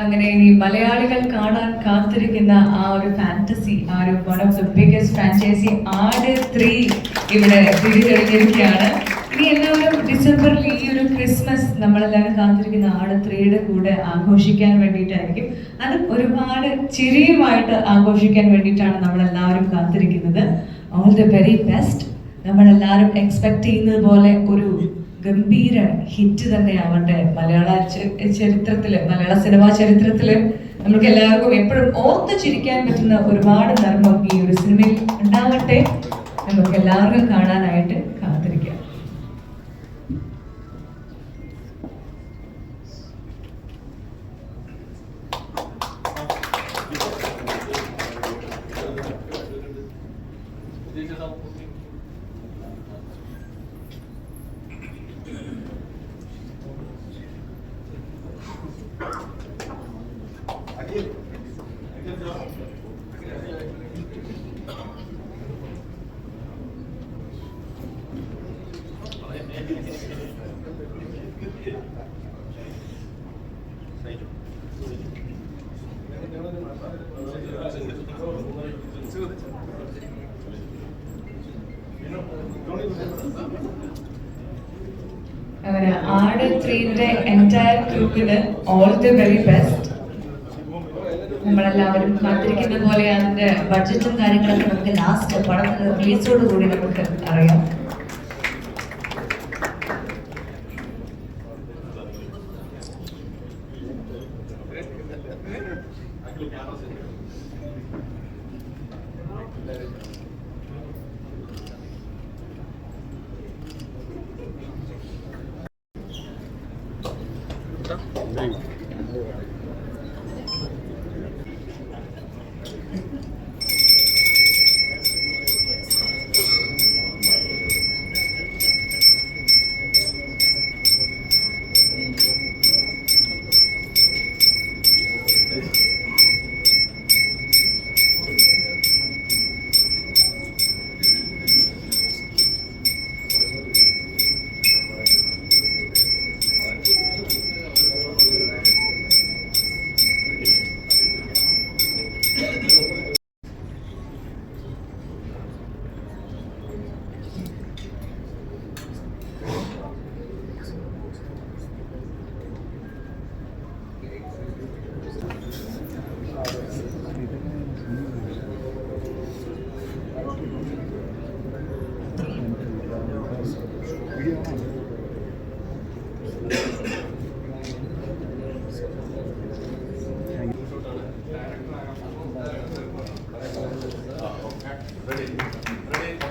അങ്ങനെ ഇനി മലയാളികൾ കാണാൻ കാത്തിരിക്കുന്ന ആ ഒരു ഫാന്റസി, ആ ഒരു one of the biggest franchise Aadu 3 ഇവിടെ തിരിതെളിഞ്ഞിരിക്കുകയാണ്. ഇനി എല്ലാവരും ഡിസംബറിൽ ഈ ഒരു ക്രിസ്മസ് നമ്മളെല്ലാവരും കാത്തിരിക്കുന്ന ആട് 3യുടെ കൂടെ ആഘോഷിക്കാൻ വേണ്ടിയിട്ടായിരിക്കും. അതും ഒരുപാട് ചിരിയുമായിട്ട് ആഘോഷിക്കാൻ വേണ്ടിയിട്ടാണ് നമ്മളെല്ലാവരും കാത്തിരിക്കുന്നത്. All the very best. നമ്മളെല്ലാവരും എക്സ്പെക്ട് ചെയ്യുന്നത് പോലെ ഒരു ഗംഭീര ഹിറ്റ് തന്നെ ആവട്ടെ. മലയാള ചരിത്രത്തില്, മലയാള സിനിമാ ചരിത്രത്തില് നമുക്ക് എല്ലാവർക്കും എപ്പോഴും ഓർത്ത് ചിരിക്കാൻ പറ്റുന്ന ഒരുപാട് നർമ്മം ഈ ഒരു സിനിമയിൽ ഉണ്ടാവട്ടെ. നമുക്ക് എല്ലാവർക്കും കാണാനായിട്ട് കാത്തിരിക്കാം. അങ്ങനെ ആട് 3യുടെ എൻറ്റയർ ഗ്രൂപ്പിന് ഓൾ ദി വെരി ബെസ്റ്റ്. നമ്മളെല്ലാവരും കാത്തിരിക്കുന്ന പോലെ അതിന്റെ ബഡ്ജറ്റും കാര്യങ്ങളൊക്കെ നമുക്ക് ലാസ്റ്റ് പടത്തിന് റിലീസോട് കൂടി നമുക്ക് അറിയാം.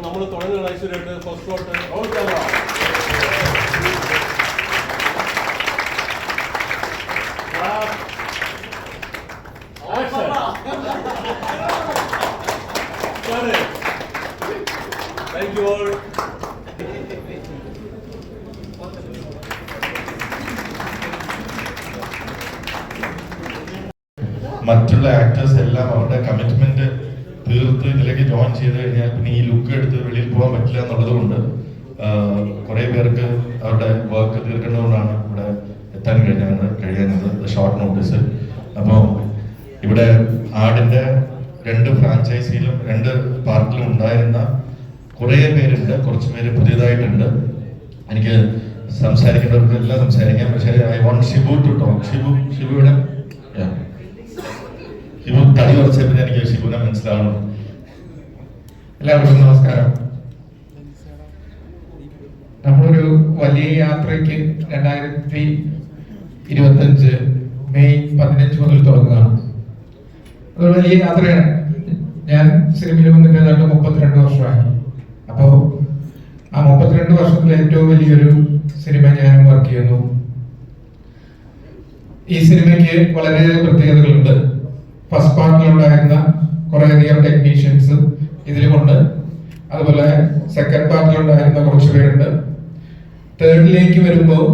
നമ്മൾ തുടങ്ങുന്ന ഐശ്വര്യമായിട്ട് first shot thank you all. മറ്റുള്ള ആക്ടേഴ്സ് എല്ലാം അവരുടെ കമ്മിറ്റ്മെന്റ് തീർത്ത് ഇതിലേക്ക് ജോയിൻ ചെയ്ത് കഴിഞ്ഞാൽ പിന്നെ ഈ ലുക്ക് എടുത്ത് വെളിയിൽ പോകാൻ പറ്റില്ല എന്നുള്ളത് കൊണ്ട് കുറെ പേർക്ക് അവരുടെ വർക്ക് തീർക്കേണ്ടതുകൊണ്ടാണ് ഇവിടെ എത്താൻ കഴിയുന്നത് ഷോർട്ട് നോട്ടീസ്. അപ്പോൾ ഇവിടെ ആടിന്റെ 2 ഫ്രാഞ്ചൈസിയിലും 2 പാർട്ടിലും ഉണ്ടായിരുന്ന കുറേ പേരുണ്ട്, കുറച്ച് പേര് പുതിയതായിട്ടുണ്ട്. എനിക്ക് സംസാരിക്കേണ്ടവർക്ക് എല്ലാം സംസാരിക്കാം, പക്ഷേ I want Shibu to talk. ഷിബുവിടെ ഷിബു തടി കുറച്ചപ്പോൾ എനിക്ക് ഷിബുവിനെ മനസ്സിലാവണം. എല്ലാവർക്കും നമസ്കാരം. നമ്മളൊരു വലിയ യാത്രയ്ക്ക് 2025 മെയ് 15 മുതൽ തുടങ്ങുകയാണ്. അതൊരു വലിയ യാത്രയാണ്. ഞാൻ സിനിമയിൽ വന്നിട്ട് ഏതാണ്ട് 32 വർഷമായി. അപ്പോൾ ആ 32 വർഷത്തിൽ ഏറ്റവും വലിയൊരു സിനിമ ഞാനും വർക്ക് ചെയ്യുന്നു. ഈ സിനിമയ്ക്ക് വളരെയേറെ പ്രത്യേകതകളുണ്ട്. ഫസ്റ്റ് പാർട്ടിലുണ്ടായിരുന്ന കുറേയധികം ടെക്നീഷ്യൻസ് ഇതിലുമുണ്ട്. അതുപോലെ സെക്കൻഡ് പാർട്ടിലുണ്ടായിരുന്ന കുറച്ച് പേരുണ്ട്. തേർഡിലേക്ക് വരുമ്പോൾ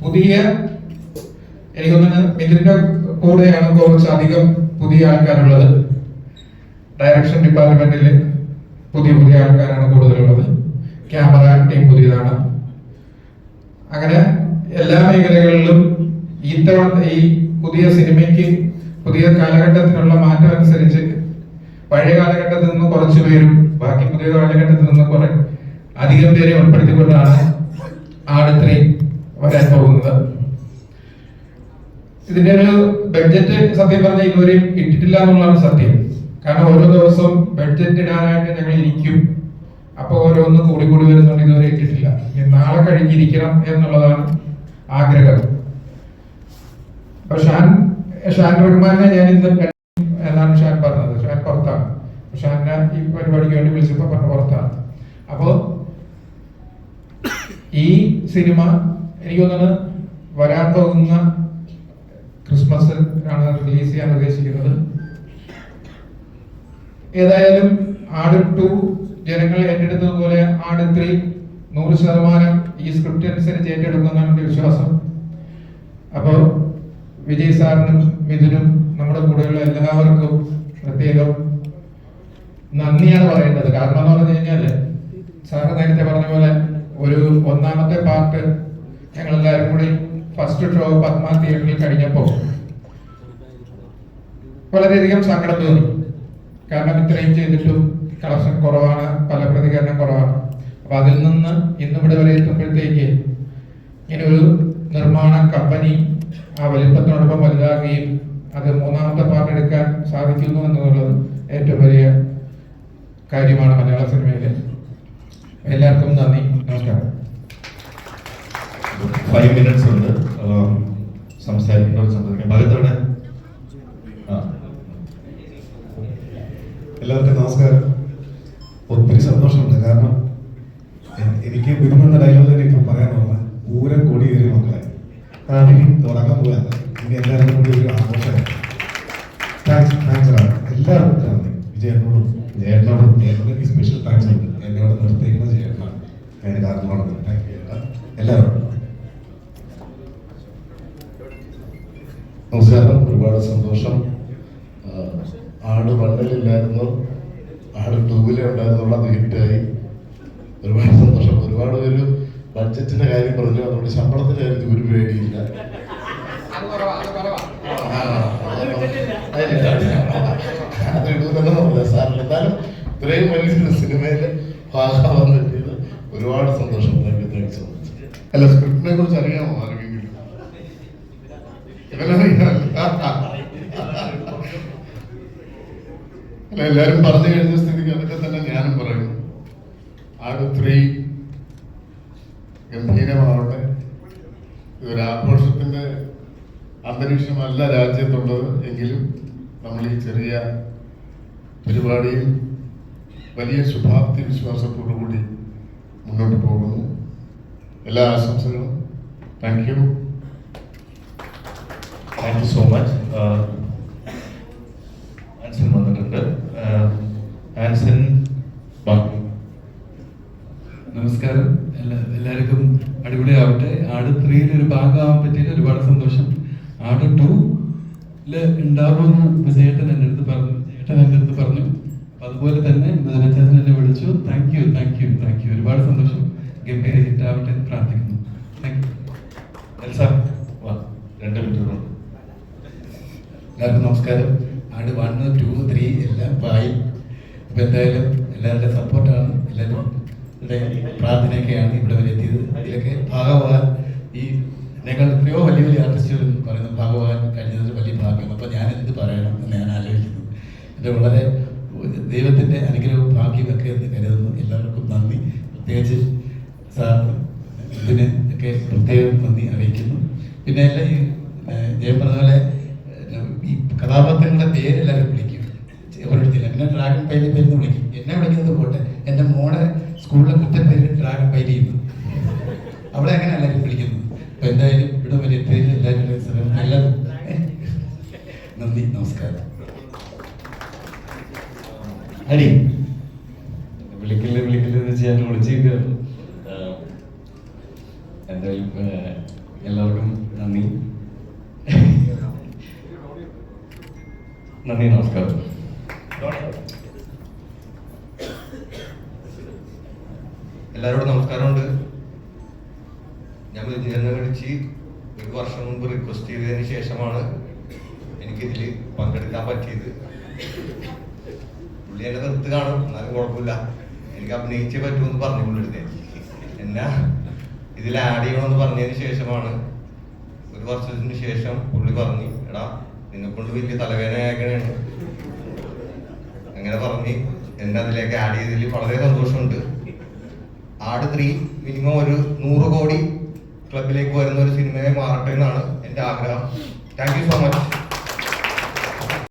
പുതിയ എനിക്ക് തോന്നുന്നു ഇതിന്റെ കൂടെയാണ് കുറച്ചധികം പുതിയ ആൾക്കാരുള്ളത്. ഡയറക്ഷൻ ഡിപ്പാർട്ട്മെന്റിൽ പുതിയ ആൾക്കാരാണ് കൂടുതലുള്ളത്. ക്യാമറ ടീം പുതിയതാണ്. അങ്ങനെ എല്ലാ മേഖലകളിലും ഈ പുതിയ സിനിമയ്ക്ക് പുതിയ കാലഘട്ടത്തിനുള്ള മാറ്റം അനുസരിച്ച് പഴയ കാലഘട്ടത്തിൽ നിന്ന് കുറച്ചു പേരും ബാക്കി പുതിയ കാലഘട്ടത്തിൽ നിന്ന് കുറെ അധികം പേരെ ഉൾപ്പെടുത്തിക്കൊണ്ടാണ് ആട് 3 വരാൻ പോകുന്നത്. ഇതിന്റെ ഒരു ബഡ്ജറ്റ് സത്യം പറഞ്ഞാൽ ഇതുവരെയും ഇട്ടിട്ടില്ല എന്നുള്ളതാണ് സത്യം. കാരണം ഓരോ ദിവസവും ബഡ്ജറ്റ് ഇടാനായിട്ട് ഞങ്ങൾ ഇരിക്കും. അപ്പൊ ഓരോന്ന് കൂടി വരുന്നുണ്ട്. ഇതുവരെ ഇട്ടിട്ടില്ല. നാളെ കഴിഞ്ഞിരിക്കണം എന്നുള്ളതാണ് ആഗ്രഹം. അപ്പൊ ഷാൻ റഹ്മാനെ ഞാൻ ഇന്ന് എന്നാണ് ഷാൻ പറഞ്ഞത്. ഷാൻ പുറത്താണ്. ഷാനെ ഈ പരിപാടിക്ക് വേണ്ടി വിളിച്ചപ്പോ പറഞ്ഞ പുറത്താണ്. അപ്പോ ഈ സിനിമ എനിക്ക് തോന്നുന്നത് വരാൻ പോകുന്ന ക്രിസ്മസ് ആണ് റിലീസ് ചെയ്യാൻ ഉദ്ദേശിക്കുന്നത്. ഏതായാലും ആട് 2 ജനങ്ങൾ ഏറ്റെടുത്തതുപോലെ ആട് 3 100% ഈ സ്ക്രിപ്റ്റ് അനുസരിച്ച് ഏറ്റെടുക്കുന്നതാണ് എന്റെ വിശ്വാസം. അപ്പോൾ വിജയ് സാറിനും മിഥുനും നമ്മുടെ കൂടെയുള്ള എല്ലാവർക്കും പ്രത്യേകം നന്ദിയാണ് പറയേണ്ടത്. കാരണം എന്ന് പറഞ്ഞു കഴിഞ്ഞാല് സാറ് നേരത്തെ പറഞ്ഞ പോലെ ഒരു ഒന്നാമത്തെ പാർട്ട് ഞങ്ങളെല്ലാവരും കൂടി ഫസ്റ്റ് ഷോ പത്മ തിയേറ്ററിൽ കഴിഞ്ഞപ്പോൾ വളരെയധികം സങ്കടം തോന്നി. കാരണം ഇത്രയും ചെയ്തിട്ടും കളക്ഷൻ കുറവാണ്, പല പ്രതികരണം കുറവാണ്. അപ്പൊ അതിൽ നിന്ന് ഇന്നിവിടെ വരെ എത്തുമ്പോഴത്തേക്ക് ഇങ്ങനെ ഒരു നിർമ്മാണ കമ്പനി ആ വലിപ്പത്തിനോടൊപ്പം വലുതാകുകയും അത് മൂന്നാമത്തെ പാർട്ട് എടുക്കാൻ സാധിക്കുന്നു എന്നുള്ളത് ഏറ്റവും വലിയ കാര്യമാണ് മലയാള സിനിമയിലെ. എല്ലാവർക്കും നന്ദി, നമസ്കാരം. 5 minutes ഉണ്ട് സംസാരിക്കാൻ. ഭാഗത്തോടെ എല്ലാവർക്കും നമസ്കാരം. ഒത്തിരി സന്തോഷമുണ്ട്. കാരണം എനിക്ക് വിരുമെന്ന ഡയലോഗ് തന്നെ ഇപ്പം പറയാനുള്ള പൂരം കൊടി കയറി മക്കളെ ഇനി തുടങ്ങാൻ പോയാണ്. ഇനി എല്ലാവരും കൂടി ഒരു ആഘോഷമായി. താങ്ക്സ് എല്ലാവർക്കും നന്ദി. വിജയനോടും എനിക്ക് സ്പെഷ്യൽ താങ്ക്സ് ഉണ്ട്. എന്നോട് നിർത്തിയിരിക്കുന്നത് ചേട്ടനാണ്. അതിന് കാരണമാണ്. താങ്ക് യു എല്ലാവരും. നമസ്കാരം. ഒരുപാട് സന്തോഷം. ആട് 1-ലില്ലായിരുന്നു, ആട് 2-ലെ ഉണ്ടായിരുന്നുള്ള ഹിറ്റായി. ഒരുപാട് സന്തോഷം. ഒരുപാട് പേര് ബഡ്ജറ്റിന്റെ കാര്യം പറഞ്ഞു. അതുകൊണ്ട് ശമ്പളത്തിന്റെ കാര്യത്തിൽ ഒരു പേടിയില്ല. അത് ഇടുന്നെന്ന് പറഞ്ഞില്ല സാറിന്. എന്നാലും ഇത്രയും വലിയൊരു സിനിമയില് ഭാഗമാവാൻ പറ്റിയത് ഒരുപാട് സന്തോഷം. Thanks so much. അല്ല, സ്ക്രിപ്റ്റിനെ കുറിച്ച് അറിയാമോ ആർക്കെങ്കിലും? അല്ല, എല്ലാരും പറഞ്ഞു കഴിഞ്ഞ സ്ഥിതിക്ക് അതൊക്കെ തന്നെ ഞാനും പറയുന്നു. ആട് 3 ഗംഭീരമാവട്ടെ. ഇതൊരാഘോഷത്തിന്റെ അന്തരീക്ഷമല്ല രാജ്യത്തുള്ളത്. എങ്കിലും നമ്മൾ ഈ ചെറിയ പരിപാടിയിൽ വലിയ ശുഭാപ്തി വിശ്വാസത്തോടു കൂടി മുന്നോട്ട് പോകുന്നു. എല്ലാ ആശംസകളും. Thank you so much. Anson വന്നിട്ടുണ്ട്. ആൻസൺ ബാക്കി. നമസ്കാരം. എല്ലാവർക്കും അടിപൊളിയാവട്ടെ. ആട് 3-ൽ ഒരു ഭാഗമാവാൻ പറ്റിയത് ഒരുപാട് സന്തോഷം. ആട് 2-ല് ഉണ്ടാവുമെന്ന് വിജയേട്ടൻ എൻ്റെ അടുത്ത് പറഞ്ഞു. അതുപോലെ തന്നെ ചേട്ടൻ എന്നെ വിളിച്ചു. Thank you. ഒരുപാട് സന്തോഷം. ഗംഭീര ഹിറ്റ് ആവട്ടെ എന്ന് പ്രാർത്ഥിക്കുന്നു. Thank you. 2 മിനിറ്റ്. എല്ലാവർക്കും നമസ്കാരം. ആട് 1, 2, 3 എല്ലാം ആയി. അപ്പൊ എന്തായാലും എല്ലാവരുടെ സപ്പോർട്ടാണ്, എല്ലാവരുടെ പ്രാർത്ഥനയൊക്കെയാണ് ഇവിടെ വരെ എത്തിയത്. ഇതിലൊക്കെ ഭാഗമാകാൻ ഈ എന്നെക്കാൾ എത്രയോ വലിയ ആർട്ടിസ്റ്റുകൾ പറയുന്ന ഭാഗമാകാൻ കഴിഞ്ഞത് വലിയ ഭാഗ്യം. അപ്പൊ ഞാൻ എന്ത് പറയണം എന്ന് ഞാൻ ആലോചിക്കുന്നു. എൻ്റെ വളരെ ദൈവത്തിന്റെ അനുഗ്രഹവും ഭാഗ്യമൊക്കെ എന്ന് കരുതുന്നു. എല്ലാവർക്കും നന്ദി. പ്രത്യേകിച്ച് സാറിന് ഇതിന് ഒക്കെ പ്രത്യേകം നന്ദി അറിയിക്കുന്നു. പിന്നെ എല്ലാം ഈ ജയം പറഞ്ഞ പോലെ ഈ കഥാപാത്രങ്ങളുടെ പേരെല്ലാവരും വിളിക്കും. ഓരോരുത്തരും എന്നെ ഡ്രാഗൺ പൈലി പേരെന്ന് വിളിക്കും. എന്നെ വിളിക്കുന്നത് പോട്ടെ, എൻ്റെ മോളെ സ്കൂളിലെ കുറ്റപ്പേര് ഡ്രാഗൺ പൈലി ചെയ്യുന്നു. അവിടെ അങ്ങനെ എല്ലാവരും വിളിക്കുന്നത്. അപ്പൊ എന്തായാലും ഇവിടെ വരെ എത്തിയതിൽ എല്ലാവരും എല്ലാവരും നന്ദി, നമസ്കാരം. അടി വിളിക്കില്ല വെച്ച് ഞാൻ വിളിച്ചിരിക്കുകയാണ്. എന്തായാലും എല്ലാവർക്കും നന്ദി. നന്ദി, നമസ്കാരം. എല്ലാവരോടും നമസ്കാരമുണ്ട്. ഞാൻ വിജയനെ വിളിച്ച് 1 വർഷം മുമ്പ് റിക്വസ്റ്റ് ചെയ്തതിന് ശേഷമാണ് എനിക്കിതിൽ പങ്കെടുക്കാൻ പറ്റിയത്. പുള്ളി എന്നെ നിർത്ത് കാണും, എന്നാലും കുഴപ്പമില്ല, എനിക്ക് അഭിനയിച്ചേ പറ്റുമെന്ന് പറഞ്ഞു പുള്ളിയെടുത്തേ. എന്നാ ഇതിൽ ആഡ് ചെയ്യണമെന്ന് പറഞ്ഞതിന് ശേഷമാണ് 1 വർഷത്തിന് ശേഷം പുള്ളി പറഞ്ഞു, എടാ നിന്നെക്കൊണ്ട് വലിയ തലവേദനയാക്കണേണ്, അങ്ങനെ പറഞ്ഞ് എന്നെ അതിലേക്ക് ആഡ് ചെയ്തതിൽ വളരെ സന്തോഷമുണ്ട്. ആട് 3 മിനിമം ഒരു 100 കോടി ക്ലബിലേക്ക് വരുന്ന ഒരു സിനിമയെ മാറട്ടെ എന്നാണ് എൻ്റെ ആഗ്രഹം. Thank you so much.